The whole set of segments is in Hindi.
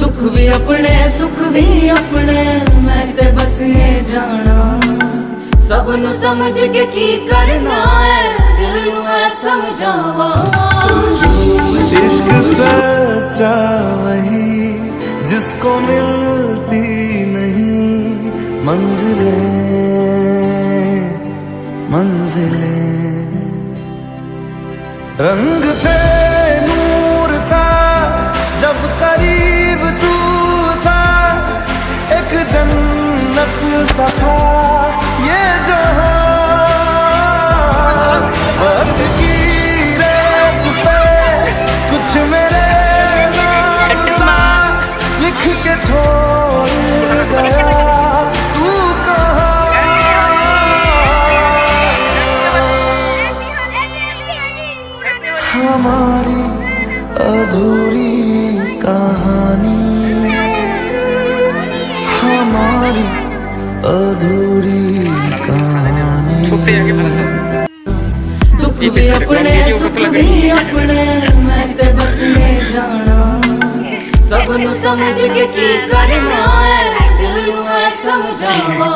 दुख भी अपने सुख भी अपने मैं ते बस ये जाना सब नु समझ के की करना है दिल नु है समझावा इश्क सच्चा वही जिसको मिलती नहीं मंजिलें रंग थे नूर था जब करीब तू था एक जन्नत सा था ये जहां वक्त की रेत पे कुछ मेरे नाम सा लिख के छोड़ गया तू हमारी अधूरी कहानी हमारी अधूरी कहानी दुख भी अपने सुख भी अपने मैं ते बस ये जाना सब नु समझ के की करना है दिल नु है समझावा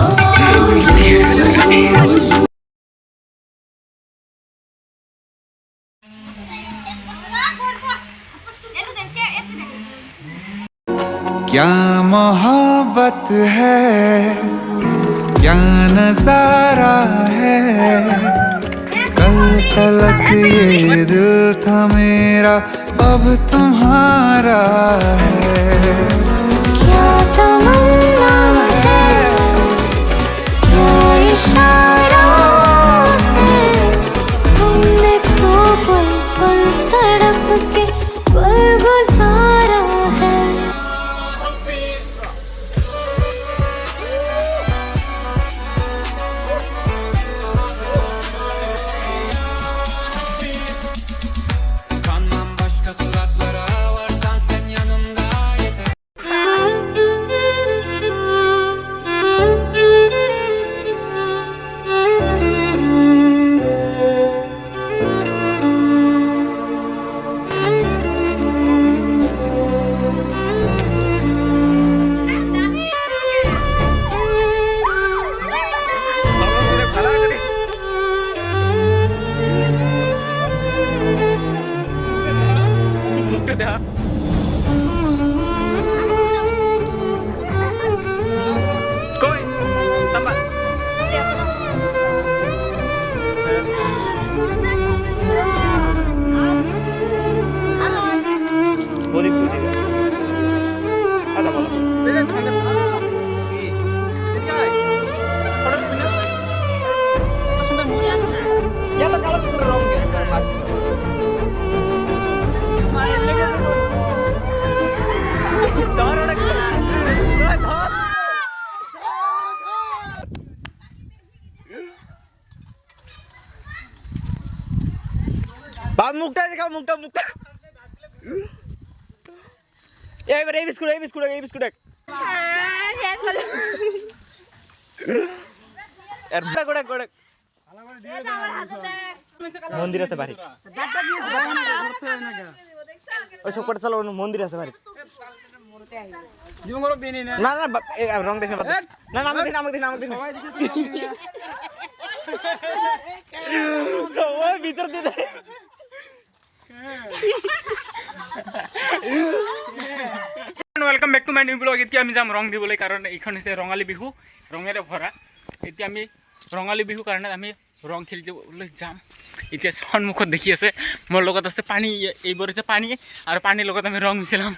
क्या मोहब्बत है क्या नजारा है कल तलक ये दिल था मेरा अब तुम्हारा है क्या तमन्ना है क्या इशारा है तुमने तो पल पल तड़प के पल गुजारा है बाबू मुक्ता दिखाओ मुक्ता मुक्ता ये बिस्कुट ये बिस्कुट ये बिस्कुट यार बड़ा कोड़ा कोड़ा मंदिर আছে বাড়ি ওই সবকটা চলো মন্দির আছে বাড়ি জীবন করো বিনি না না না রং দেশ না না আমাকে দিন আমাকে দিন আমাকে দিন ওই ভিতর দিয়ে দে welcome back to my new blog इतना आम जाम रंग दिबले कारण এইখন হৈছে ৰঙালী বিহু ৰঙেৰে ভৰা এতিয়া আমি ৰঙালী বিহু কাৰণে আমি ৰং খেলিবলৈ যাম এতিয়া সন্মুখত দেখি আছে মোৰ লগত আছে পানী এইবোৰ আছে পানী আৰু পানীৰ লগত আমি ৰং মিছলাম